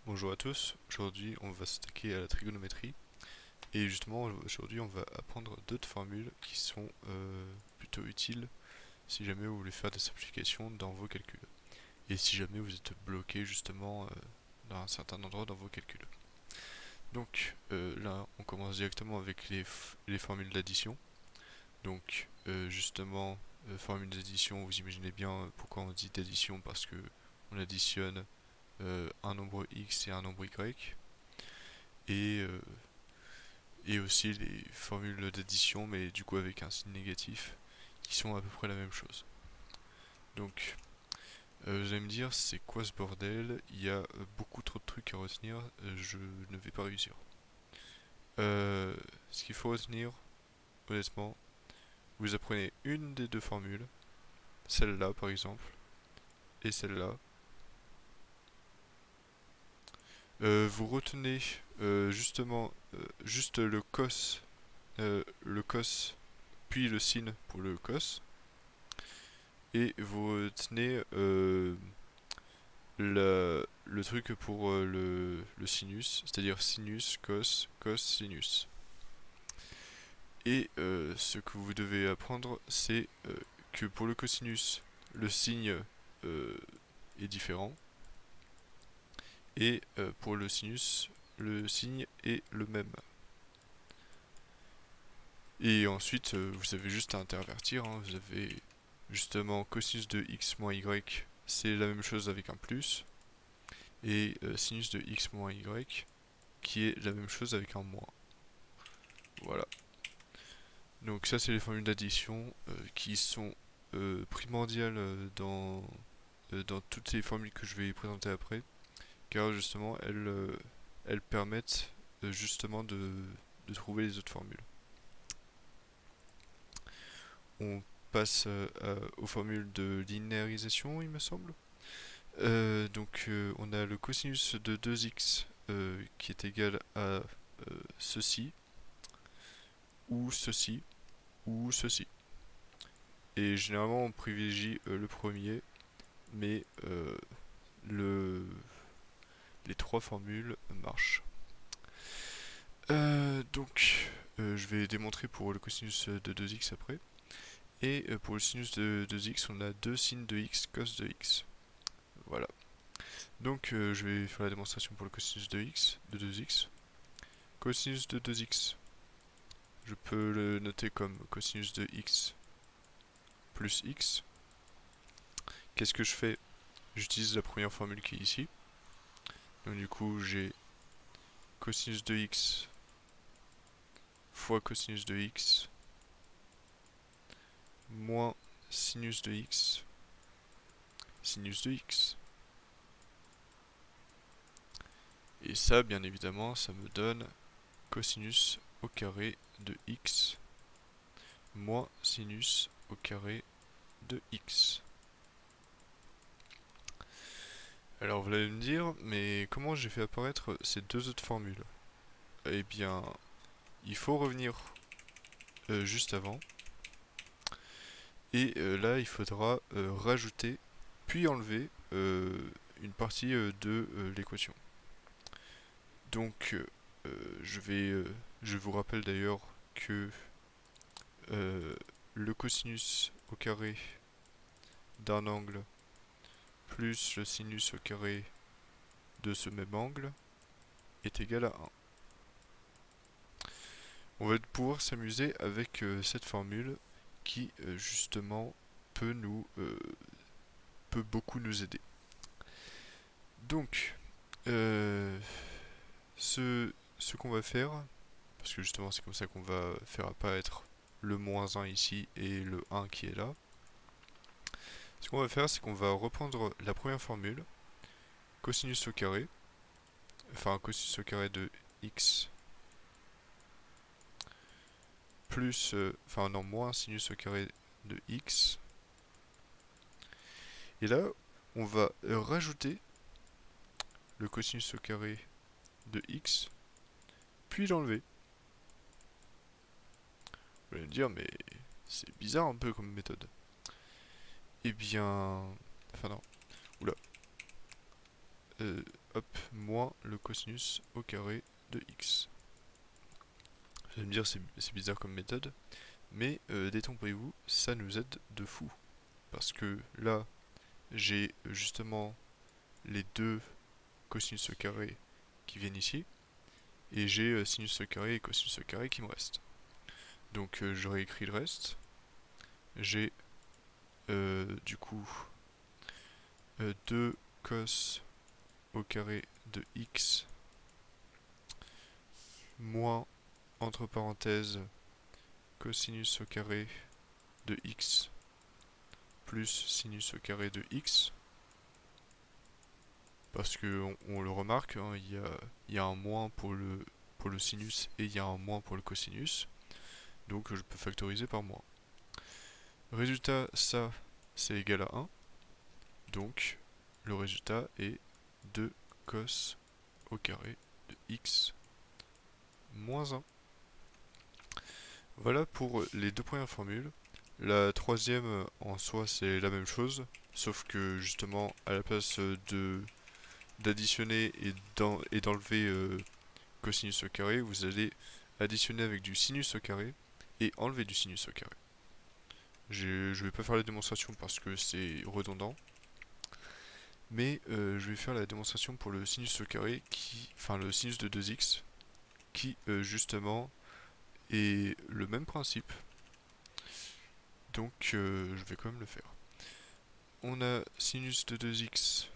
Bonjour à tous, aujourd'hui on va s'attaquer à la trigonométrie et justement aujourd'hui on va apprendre d'autres formules qui sont plutôt utiles si jamais vous voulez faire des simplifications dans vos calculs et si jamais vous êtes bloqué justement dans un certain endroit dans vos calculs. Donc là on commence directement avec les formules d'addition. Donc justement formule d'addition, vous imaginez bien pourquoi on dit d'addition, parce que on additionne un nombre x et un nombre y. Et et aussi les formules d'addition, mais du coup avec un signe négatif, qui sont à peu près la même chose. Donc, vous allez me dire, c'est quoi ce bordel? Il y a beaucoup trop de trucs à retenir, je ne vais pas réussir. Ce qu'il faut retenir, honnêtement, vous apprenez une des deux formules, celle-là par exemple, et celle-là. Vous retenez justement juste le cos, puis le sin pour le cos, et vous retenez le truc pour le sinus, c'est-à-dire sinus, cos, cos, sinus. Et ce que vous devez apprendre, c'est que pour le cosinus, le signe euh, est différent, et pour le sinus, le signe est le même. Et ensuite, vous avez juste à intervertir, hein. Vous avez justement cosinus de x moins y, c'est la même chose avec un plus, et sinus de x moins y, qui est la même chose avec un moins. Voilà. Donc ça, c'est les formules d'addition qui sont primordiales dans toutes les formules que je vais présenter après, car justement elles permettent justement de trouver les autres formules. On passe aux formules de linéarisation, il me semble. Donc on a le cosinus de 2x qui est égal à ceci, ou ceci, ou ceci. Et généralement on privilégie le premier, mais le, les trois formules marchent. Je vais démontrer pour le cosinus de 2x après. Et pour le sinus de 2x, on a 2 sin de x cos de x. Voilà. Donc je vais faire la démonstration pour le cosinus de x, de 2x. Cosinus de 2x, je peux le noter comme cosinus de x plus x. Qu'est-ce que je fais? J'utilise la première formule qui est ici. Donc du coup, j'ai cosinus de x fois cosinus de x moins sinus de x, sinus de x. Et ça, bien évidemment, ça me donne cosinus au carré de x moins sinus au carré de x. Alors vous allez me dire, mais comment j'ai fait apparaître ces deux autres formules? Eh bien, il faut revenir juste avant. Et là, il faudra rajouter, puis enlever une partie de l'équation. Donc, je vous rappelle d'ailleurs que euh, le cosinus au carré d'un angle plus le sinus au carré de ce même angle est égal à 1. On va pouvoir s'amuser avec cette formule qui justement peut peut beaucoup nous aider. Donc, euh, ce qu'on va faire, parce que justement c'est comme ça qu'on va faire apparaître le moins 1 ici et le 1 qui est là. Ce qu'on va faire, c'est qu'on va reprendre la première formule, cosinus au carré, enfin cosinus au carré de x plus, enfin non, moins sinus au carré de x. Et là, on va rajouter le cosinus au carré de x, puis l'enlever. Vous allez me dire, mais c'est bizarre un peu comme méthode. Eh bien... Enfin non. Oula. hop, moins le cosinus au carré de x. Vous allez me dire c'est bizarre comme méthode, mais détrompez-vous, ça nous aide de fou. Parce que là, j'ai justement les deux cosinus au carré qui viennent ici, et j'ai sinus au carré et cosinus au carré qui me restent. Donc je réécris le reste. J'ai du coup 2 cos au carré de x moins, entre parenthèses, cosinus au carré de x plus sinus au carré de x. Parce que on le remarque, hein, il y a un moins pour le sinus et il y a un moins pour le cosinus. Donc je peux factoriser par moins. Résultat, ça, c'est égal à 1. Donc le résultat est 2 cos au carré de x moins 1. Voilà pour les deux premières formules. La troisième, en soi, c'est la même chose, sauf que justement, à la place d'additionner et d'enlever cosinus au carré, vous allez additionner avec du sinus au carré et enlever du sinus au carré. Je vais pas faire la démonstration parce que c'est redondant, mais je vais faire la démonstration pour le sinus au carré, enfin le sinus de 2x, qui justement est le même principe. Donc je vais quand même le faire. On a sinus de 2x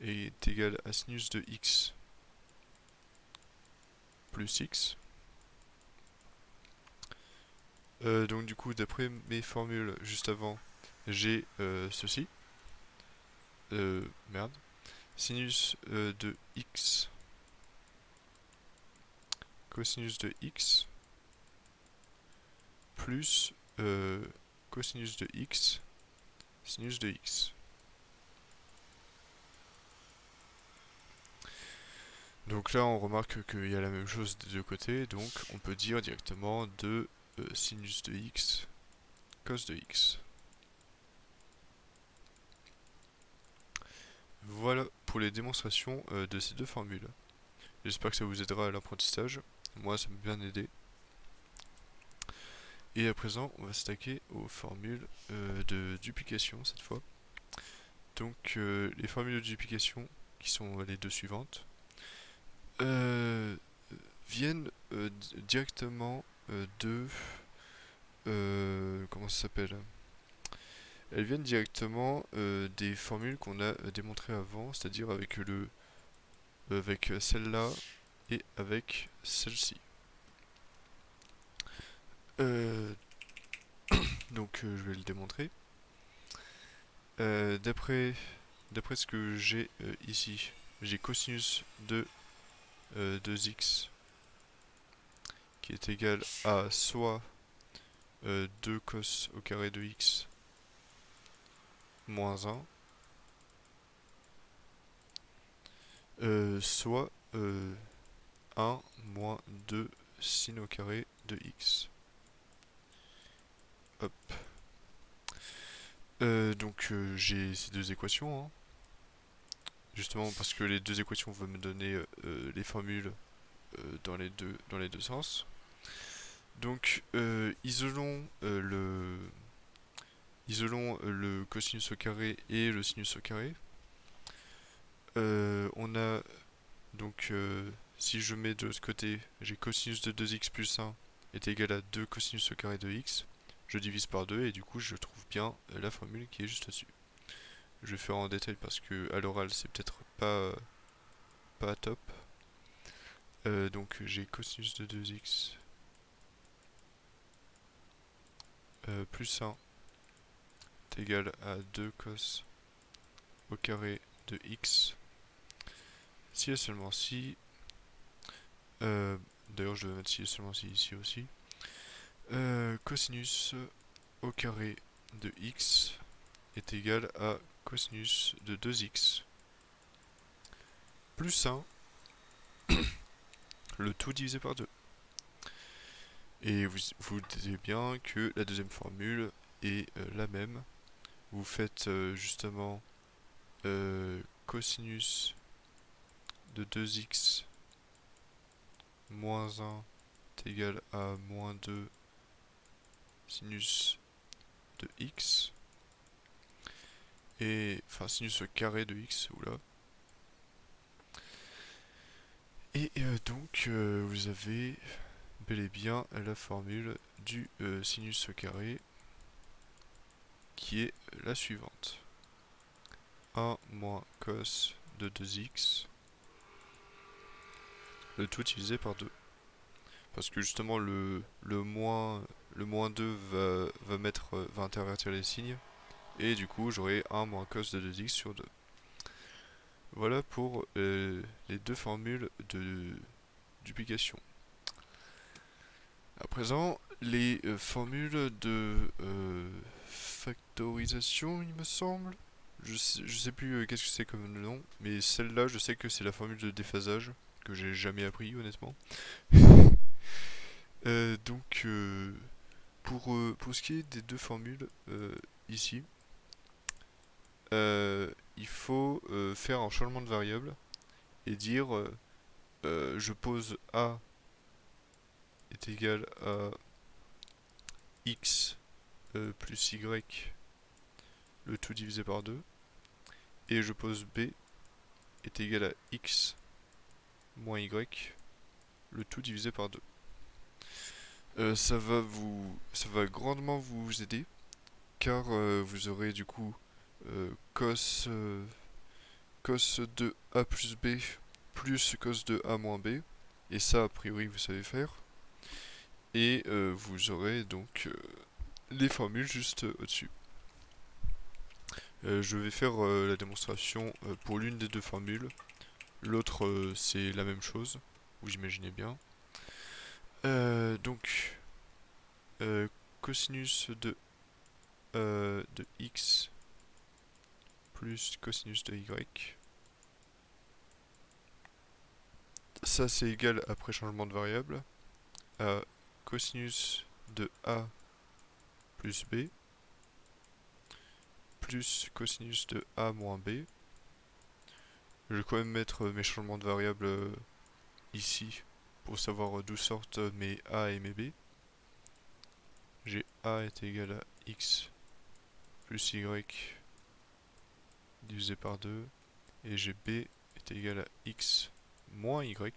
est égal à sinus de x plus x. Donc du coup, d'après mes formules juste avant, j'ai ceci. Merde. Sinus de x cosinus de x plus cosinus de x sinus de x. Donc là, on remarque qu'il y a la même chose des deux côtés, donc on peut dire directement de sinus de x cos de x. Voilà pour les démonstrations de ces deux formules. J'espère que ça vous aidera à l'apprentissage. Moi, ça m'a bien aidé. Et à présent, on va s'attaquer aux formules de duplication cette fois. Donc, les formules de duplication, qui sont les deux suivantes, viennent directement de... comment ça s'appelle? Elles viennent directement des formules qu'on a démontrées avant, c'est-à-dire avec celle-là et avec celle-ci. Donc je vais le démontrer. D'après ce que j'ai ici, j'ai cosinus de 2x qui est égal à soit 2 cos au carré de x moins 1, soit 1 moins 2 sin au carré de x. Hop. Donc j'ai ces deux équations, hein. Justement parce que les deux équations vont me donner les formules dans les deux sens. Donc isolons le cosinus au carré et le sinus au carré. On a donc si je mets de l'autre côté, j'ai cosinus de 2x plus 1 est égal à 2 cosinus au carré de x. Je divise par 2 et du coup je trouve bien la formule qui est juste au-dessus. Je vais faire en détail parce que à l'oral c'est peut-être pas top. Donc j'ai cosinus de 2x plus 1 est égal à 2 cos au carré de x. Si et seulement si. D'ailleurs je vais mettre si et seulement si ici aussi. Cosinus au carré de x est égal à cosinus de 2x plus 1, le tout divisé par 2. Et vous dites bien que la deuxième formule est la même. Vous faites justement cosinus de 2x moins 1 est égal à moins 2 sinus de x, et enfin sinus au carré de x, oula. Et donc vous avez bel et bien la formule du sinus au carré qui est la suivante. 1 moins cos de 2x, le tout divisé par 2. Parce que justement le moins 2 va intervertir les signes, et du coup j'aurai 1 moins cos de 2x sur 2. Voilà pour les deux formules de duplication. À présent, les formules de factorisation, il me semble. Je sais plus qu'est-ce que c'est comme nom, mais celle-là, je sais que c'est la formule de déphasage, que j'ai jamais appris, honnêtement. Donc, pour ce qui est des deux formules, ici, il faut faire un changement de variable et dire je pose A est égal à x plus y, le tout divisé par 2, et je pose B est égal à x moins y, le tout divisé par 2. Ça va grandement vous aider, car vous aurez du coup cos de a plus b plus cos de a moins b, et ça a priori vous savez faire, et vous aurez donc les formules juste au-dessus. Je vais faire la démonstration pour l'une des deux formules, l'autre c'est la même chose, vous imaginez bien. Donc cosinus de x plus cosinus de y. Ça c'est égal, après changement de variable, à cosinus de a plus b plus cosinus de a moins b. Je vais quand même mettre mes changements de variable ici pour savoir d'où sortent mes a et mes b. J'ai a est égal à x plus y divisé par 2, et j'ai b est égal à x moins y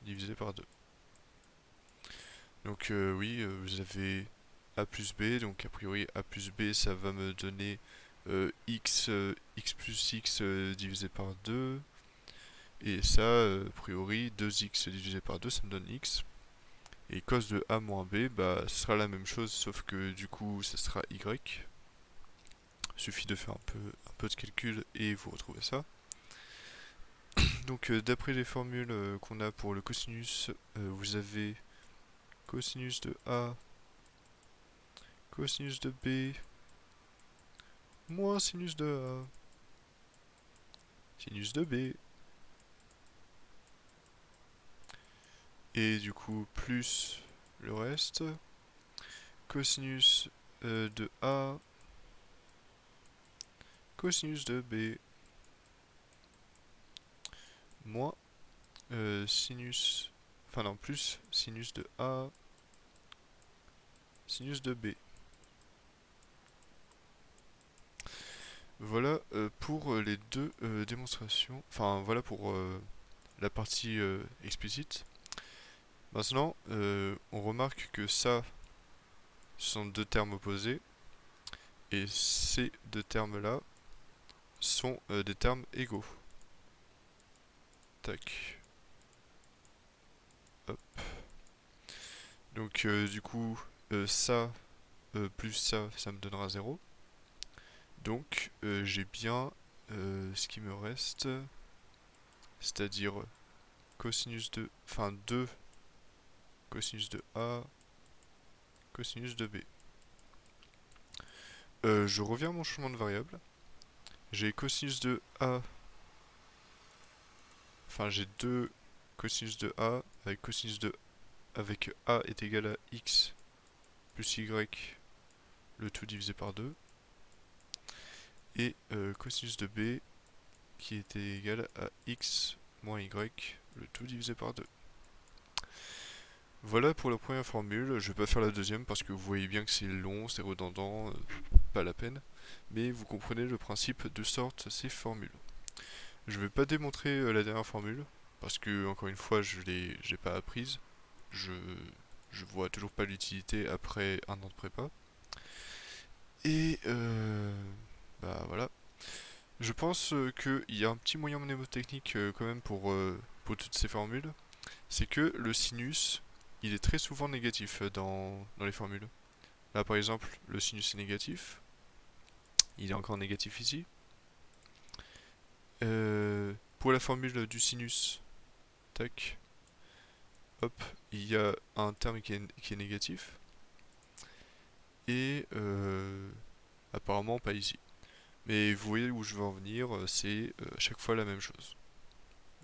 divisé par 2. Donc oui, vous avez a plus b, donc a priori a plus b ça va me donner x plus x divisé par 2, et ça a priori 2x divisé par 2 ça me donne x, et cos de a moins b bah ce sera la même chose sauf que du coup ça sera y. Suffit de faire un peu de calcul et vous retrouvez ça. Donc d'après les formules qu'on a pour le cosinus, vous avez cosinus de a cosinus de b moins sinus de a sinus de b, et du coup plus le reste, cosinus de a cosinus de b moins sinus, enfin non, plus sinus de a sinus de b. Voilà pour les deux démonstrations, enfin voilà pour la partie explicite. Maintenant, on remarque que ça, ce sont deux termes opposés, et ces deux termes-là sont des termes égaux. Tac. Hop. Donc du coup, ça plus ça me donnera 0. Donc j'ai bien ce qui me reste, c'est-à-dire cosinus de, enfin 2 cosinus de a cosinus de b. Je reviens à mon changement de variable. J'ai cosinus de a, enfin j'ai 2 cosinus de a avec cosinus de, avec a est égal à x plus y, le tout divisé par 2, et cosinus de b qui était égal à x moins y, le tout divisé par 2. Voilà pour la première formule, je vais pas faire la deuxième parce que vous voyez bien que c'est long, c'est redondant, pas la peine, mais vous comprenez le principe de sorte ces formules. Je vais pas démontrer la dernière formule, parce que encore une fois j'ai pas apprise, je, je vois toujours pas l'utilité après un an de prépa. Et bah voilà. Je pense qu'il y a un petit moyen mnémotechnique quand même pour toutes ces formules, c'est que le sinus, il est très souvent négatif dans les formules. Là par exemple, le sinus est négatif, il est encore négatif ici. Pour la formule du sinus, tac, hop, il y a un terme qui est négatif, et apparemment pas ici. Mais vous voyez où je veux en venir, c'est à chaque fois la même chose.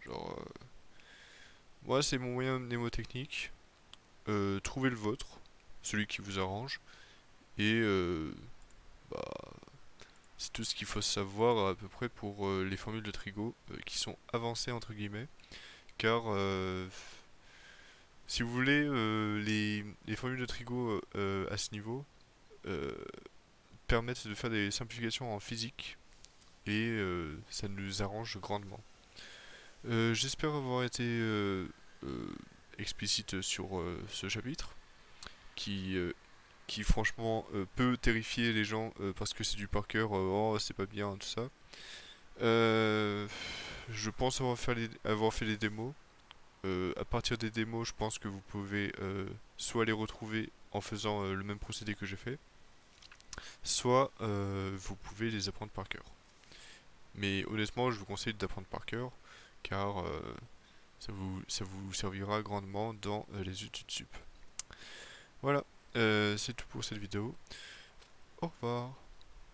Genre, moi c'est mon moyen mnémotechnique, trouvez le vôtre, celui qui vous arrange, et bah, c'est tout ce qu'il faut savoir à peu près pour les formules de Trigo qui sont avancées entre guillemets, car si vous voulez, les formules de Trigo à ce niveau euh, permettent de faire des simplifications en physique et ça nous arrange grandement. J'espère avoir été euh, explicite sur ce chapitre qui, euh, qui franchement peut terrifier les gens parce que c'est du par cœur, oh c'est pas bien, tout ça. Euh, je pense avoir fait les démos. À partir des démos, je pense que vous pouvez soit les retrouver en faisant le même procédé que j'ai fait, soit vous pouvez les apprendre par cœur. Mais honnêtement, je vous conseille d'apprendre par cœur, car ça vous servira grandement dans les études sup. Voilà, c'est tout pour cette vidéo. Au revoir.